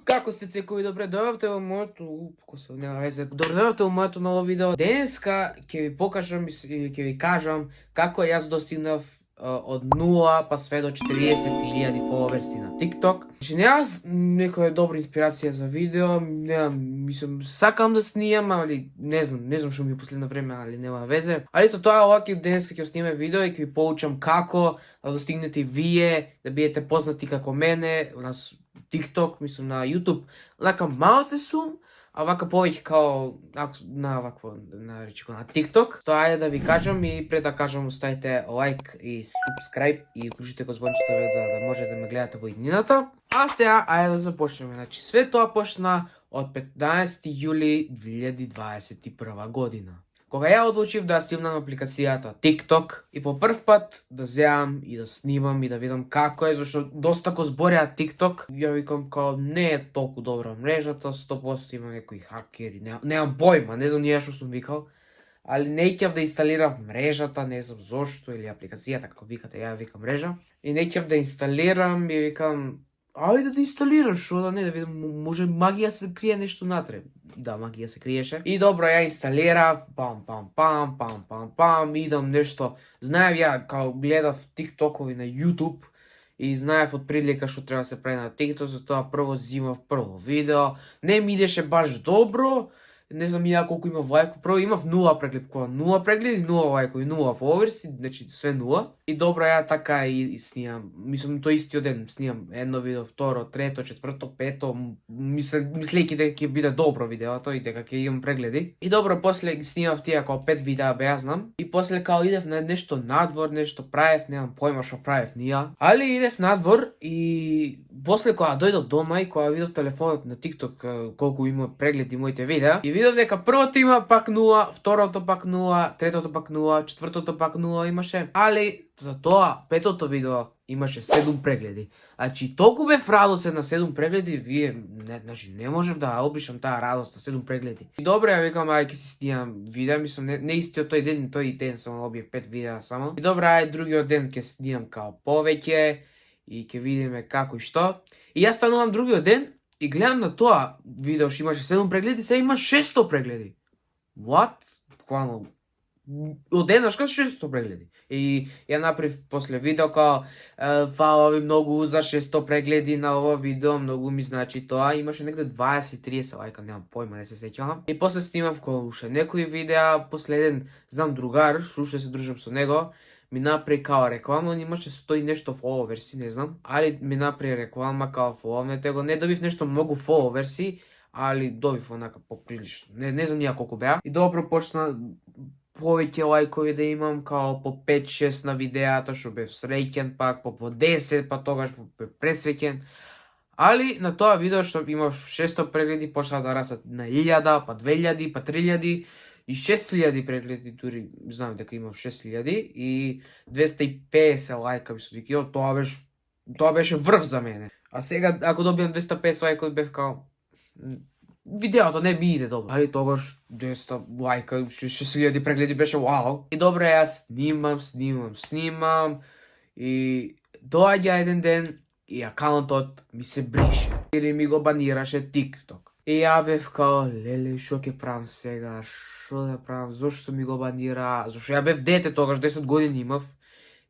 Како сте цекови, добре дојавте во моето... нема везе. Добре дојавте во моето ново видео. Денеска ќе ви покажам и ќе ви кажам како јас достигнав од 0 па све до 40.000 фоловерси на TikTok. Значи немав некоја добра инспирација за видео, мислам, сакам да снимам, али не знам што ми е последно време, али нема везе. Али со тоа оваки денеска ќе снимам видео и ќе ви поучам како да достигнете вие, да бидете познати како мене, нас TikTok, мислам на YouTube, лака малце сум, а вака повеќе као на вакво наречико на TikTok. Тоа ајде да ви кажам и пред да кажам оставите лайк и subscribe и уклучите го звончето за да можете да ме гледате во иднината. А сега ајде да започнеме. Значи све тоа почна од 15 јули 2021 година. Кога ја одлучив да стимнам апликацијата TikTok и по прв пат да земам и да снимам и да видам како е, зашто доста ко збореа TikTok, ја викам као не е толку добра мрежата, 100% има некои хакери, немам појма, не знам ние што сум викал, али неќав да инсталирав мрежата, не знам зошто, или апликацијата, како викате, ја викам мрежа, и неќав да инсталирам и викам, ајде да инсталираш, што да не, да видам, може магија се крие нешто натре. Да, магија се криеше. И добро, ја инсталирав, пам, идам нешто. Знаев ја, као гледав тиктокови на YouTube и знаев од прилика што треба да се прави на TikTok, затоа прво зимав прво видео. Не ми идеше баш добро, не знам ја колку имав лајко, прво имав 0 прегледкова, 0 прегледи, 0 лајкови, 0 фоловерси, значи све 0. И добро, ја така и снимам, мислам тој истиот ден снимам едно видео, второ, трето, четврто, пето, мислејќи дека ќе биде добро видеото и дека ќе имам прегледи. И добро, после ги снимав тие како 5 видеа беа знам, и после као идев на нешто надвор, нешто правев, немам појма што правев нија. Али идев надвор и после кога дојдов дома и кога видов телефонот на TikTok колку има прегледи моите видеа, и видов дека првото има пак 0, второто пак 0, третото пак 0, четвртото пак 0 имаше. Али за тоа петото видео имаше 7 прегледи. Значи толку бев радосен на 7 прегледи, вие значи не можев да опишам таа радост на 7 прегледи. И добре, ја викам ајде ќе си снимам видео, мислам не истиот тој ден само објав 5 видеа само. И добре, ајде другиот ден ќе снимам као повеќе и ќе видиме како и што. И јас станувам другиот ден и гледам на тоа видео што имаше 7 прегледи, сега има 600 прегледи. What? Буквално од денешка 600 прегледи. И ја направив после видео као фала ви многу за 600 прегледи на ова видео, многу ми значи тоа. Имаше негде 20-30 лајка, немам појма, не се сеќавам. И после снимав као уште некои видеа, последен знам другар, што уште се дружам со него, ми направи као реклама, он имаше 100 и нешто фоловерси, не знам, али ми направи реклама као фоловнете го, не добив нешто многу фоловерси, али добив онака поприлично, не знам ја колку беа. И добро почна повеќе лајкови да имам, као по 5-6 на видеата, што бев среќен, пак по 10, па тогаш бев пресреќен. Али на тоа видео што имав 600 прегледи, почна да растат на 1000, па 2000, па 3000 и 6000 прегледи, дури знам дека имав 6000 и 250 лајка би се викио, тоа беше врв за мене. А сега ако добијам 250 лајка бев као видеото не ми иде добро. Али тогаш 200 лајка, 6000 прегледи беше вау. И добро, јас снимам и доаѓа еден ден и акаунтот ми се брише. Или ми го банираше TikTok. И ја бев као, леле, шо ќе правам сега, шо да правам, зошто ми го банира, зашто ја бев дете тогаш, 10 години имав.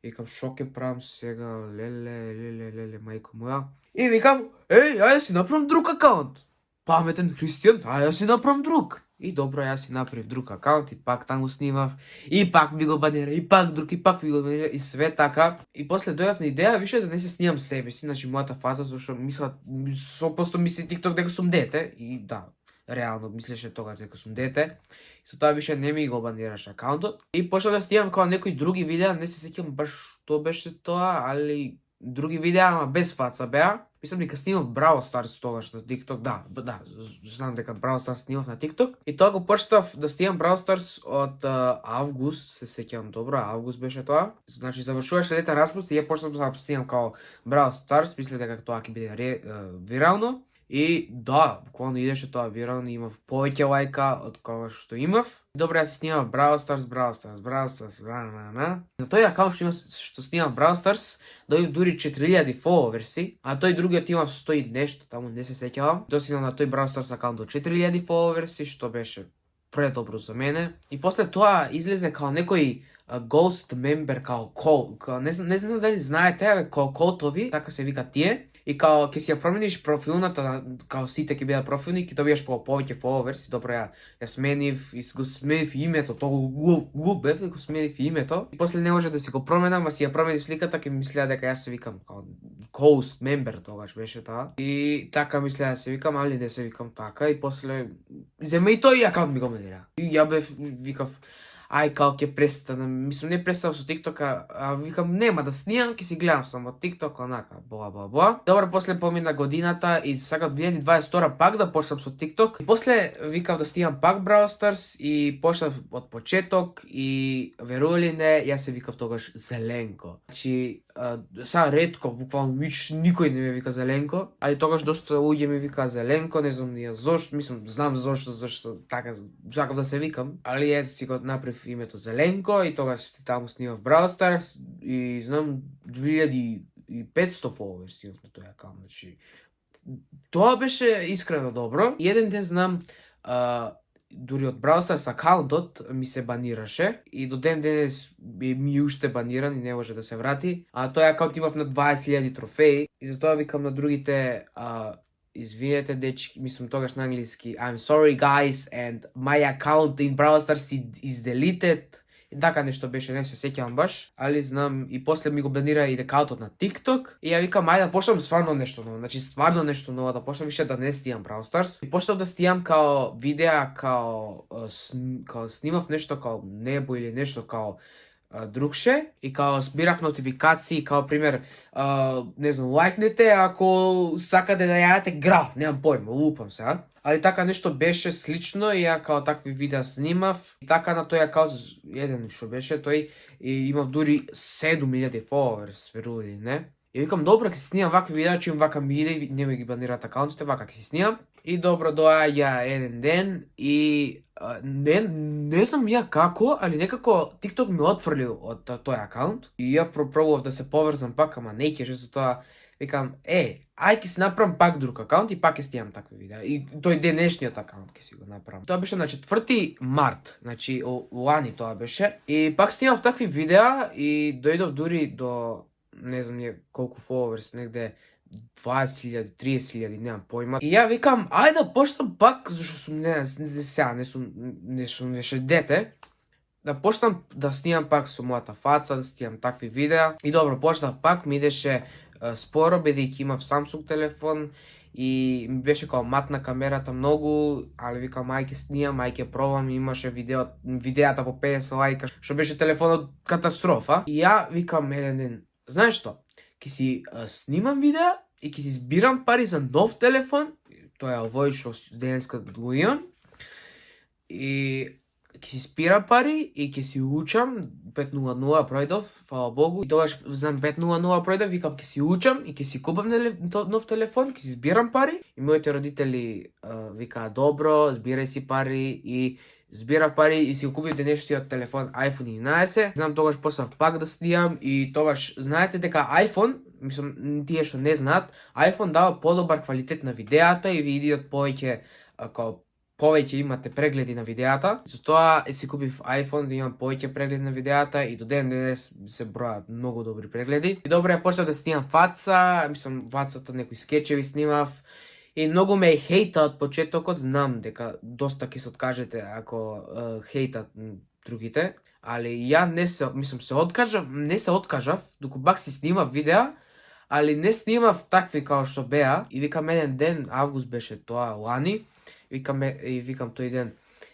И викам, шо ќе правам сега, леле, мајко моја. И викам, ајде си направам друг акаунт. Паметен Христијан, ја си направам друг. И добро, ја си направив друг акаунт и пак таму снимав, и пак ми го банира, и пак друг, и пак ми го банира, и све така. И после дојав на идеја више да не се снимам себе си, значи мојата фаза, зашто мислат, 100% мисли TikTok дека сум дете, и да, реално мислеше тогаш дека сум дете. И со тоа више не ми го банираше акаунтот. И почнав да снимам као некои други видеа, не се сеќавам баш што беше тоа, али други видеа, ама без фаца беа. Мислам дека снимав Brawl Stars тогаш на TikTok, да, знам дека Brawl Stars снимав на TikTok. И тоа го почнав да снимам Brawl Stars од август, се сеќавам добро, август беше тоа. Значи завршуваше летен распуст и ја почнав да снимам као Brawl Stars, мислев дека тоа ќе биде вирално. И да, буквално идеше тоа вирално, имав повеќе лајка од кога што имав. Добре, јас снимав Brawl Stars. На тој акаунт што снимав Brawl Stars, дојав дури 4000 фоловерси, а тој другиот имав 100 и нешто, таму не се сеќавам. Досигнав на тој Brawl Stars акаунт до 4000 фоловерси, што беше предобро за мене. И после тоа излезе као некој Ghost Member, као кол, не знам дали знаете, као колтови, така се вика тие. И као ќе си ја промениш профилната, као сите ќе бидат профилни, ќе добиеш повеќе фоловерси. Добро, ја сменив, и го сменив името, тоа глуп бев, го сменив името. И после не може да си го променам, а си ја променив сликата, ќе мислеа дека јас се викам као Ghost Member, тогаш беше тоа. И така мислеа да се викам, али не се викам така. И после зема и тој акаунт ми го менира. И ја бев викав, ај као ќе престанам, мислам не престанав со TikTok, а викам нема да снимам, ќе си гледам само TikTok, онака, бла. Добро, после помина годината и сакав 2022 пак да почнам со TikTok. И после викав да снимам пак Brawl Stars и почнав од почеток и верували не, јас се викав тогаш Зеленко. Значи, сега ретко, буквално никој не ме вика Зеленко, али тогаш доста луѓе ми вика Зеленко, не знам ни зошто, мислам, знам зошто така сакав да се викам, али ето си го направив името Зеленко и тогаш таму снимав Brawl Stars и знам 2500 фоловерси имав на тој акаунт, значи тоа беше искрено добро. И еден ден знам дури од Brawl Stars акаунтот ми се банираше и до ден денес ми уште баниран и не може да се врати. А тој акаунт имав на 20.000 трофеи и затоа викам на другите извинете дечки, мислам тогаш на англиски I'm sorry guys and my account in Brawl Stars is deleted. И така нешто беше, не се сеќавам баш, али знам и после ми го банира и акаунтот на TikTok и ја викам ајде да почнам стварно нешто ново, значи стварно нешто ново, да почнам више да не стијам Brawl Stars. И почнав да стијам као видеа, као снимав нешто као небо или нешто као другше и као збирав нотификации, као пример, не знам, лајкнете ако сакате да јадете гра, немам појма, лупам сега. Али така нешто беше слично и ја као такви видеа снимав. И така на тој акаунт, еден што беше тој, и имав дури 7000 фоловерс, верували не. И викам, добро, ќе си снимам вакви видеа, че им вака ми иде и не ми ги банираат акаунтите, вака ќе си снимам. И добро, доаѓа еден ден и не знам ја како, али некако TikTok ми отфрлил од тој акаунт. И ја пробував да се поврзам пак, ама не кеше, затоа викам, ај ќе си направам пак друг акаунт и пак ќе снимам такви видеа. И тој денешниот акаунт ќе си го направам. Тоа беше на 4 март, значи лани тоа беше. И пак снимав такви видеа и дојдов дури до не знам колку фоловерс, негде 20.000, 30.000, немам појма. И ја викам, ајде да почнам пак, зашто сум не сум веше дете, да почнам да снимам пак со мојата фаца, да снимам такви видеа. И добро, почнав пак, ми идеше споро, бидејќи имав Samsung телефон и ми беше као матна камерата многу, али викам ај ќе снимам, ај ќе пробам, имаше видеата по 50 лајка, што беше телефонот катастрофа. И ја викам еден ден, знаеш што, ќе си снимам видеа и ќе си збирам пари за нов телефон, тоа е овој што денеска го имам, и ќе си спира пари и ќе си учам 500 пројдов, фала Богу. И тогаш знам 500 пројдов, викам ќе си учам и ќе си купам нов телефон, ќе си збирам пари. И моите родители викаа добро, збирај си пари и збирав пари и си го купив денешниот телефон iPhone 11. Знам тогаш почнав пак да снимам и тогаш знаете дека iPhone, мислам тие што не знаат, iPhone дава подобар квалитет на видеата и ви идат повеќе имате прегледи на видеата. Затоа си купив iPhone да имам повеќе прегледи на видеата и до ден денес се бројат многу добри прегледи. И добре, почнав да снимам фаца, мислам фацата некои скечеви снимав. И многу ме хејта од почетокот, знам дека доста ќе се откажете ако хејтат другите, али ја не се откажав, доку пак си снимав видеа, али не снимав такви као што беа. И викам еден ден, август беше тоа лани, викам тој ден,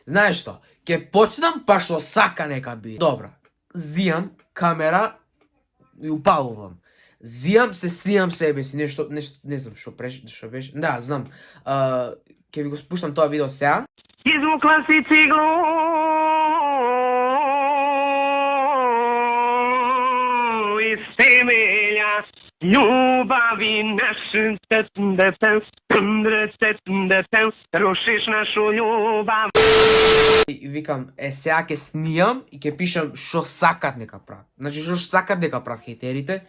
знаеш што, ќе почнам па што сака нека би. Добро, зијам камера и упалувам. Зијам се снимам себе си, нешто не знам што беше. Да, знам. Ќе ви го спуштам тоа видео сега. Извукла си циглу из темеља Љубави наши рушиш нашу љубав. И викам, сега ќе снимам и ќе пишам што сакат нека прават. Значи што сакат нека прават хејтерите.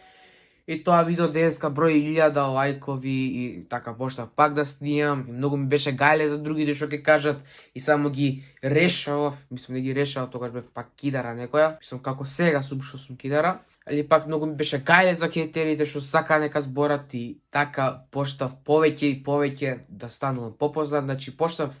И тоа видео денеска брои 1000 лајкови и така почнав пак да снимам и многу ми беше гајле за другите што ќе кажат и само ги решавав, мислам не ги решавав, тогаш бев пак кидара некоја, мислам како сега сум што сум кидара, али пак многу ми беше гајле за хејтерите што сака нека зборат и така почнав повеќе и повеќе да станувам попознат, значи почнав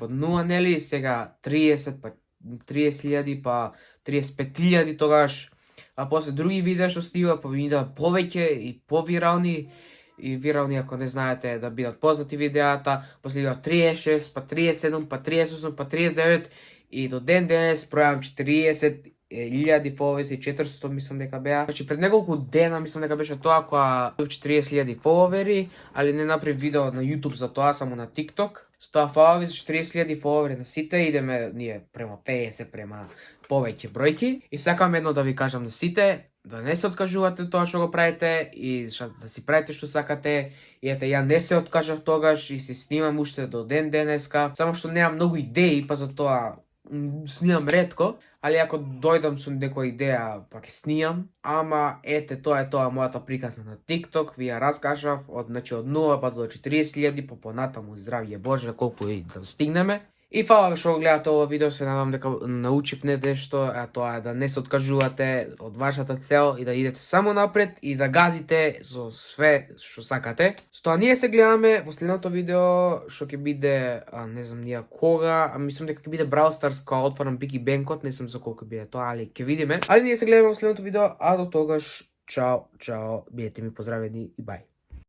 од 0, нели, сега 30, па 30.000, па 35.000 тогаш, а после други видеа што снимав, па ми идеа повеќе и повирални, и вирални ако не знаете да бидат познати видеата, после идеа 36, па 37, па 38, па 39 и до ден денес бројам 40.000 followers и 400 мислам дека беа. Значи пред неколку дена мислам дека беше тоа кога 40.000 followeri, али не направи видео на YouTube за тоа, само на TikTok. Со тоа фала ви за 40.000 followeri на сите, идеме ние према 50, према повеќе бројки. И сакам едно да ви кажам на сите, да не се откажувате тоа што го правите и да си правите што сакате. И ете, ја не се откажав тогаш и се снимам уште до ден денеска. Само што немам многу идеи, па за тоа снимам ретко. Али ако дојдам со некоја идеја, па ќе снимам. Ама ете, тоа е тоа мојата приказна на TikTok. Ви ја раскажав од 0 па до 40.000, па понатаму здравје Боже, колку и да стигнеме. И фала ви што го гледате ова видео, се надам дека научив нешто, а тоа е да не се откажувате од вашата цел и да идете само напред и да газите со све што сакате. Со тоа ние се гледаме во следното видео што ќе биде, не знам ние кога, мислам дека ќе биде Brawl Stars кога отворам Бики Бенкот, не знам за колку биде тоа, али ќе видиме. Али ние се гледаме во следното видео, а до тогаш чао, чао, бидете ми поздравени и бај.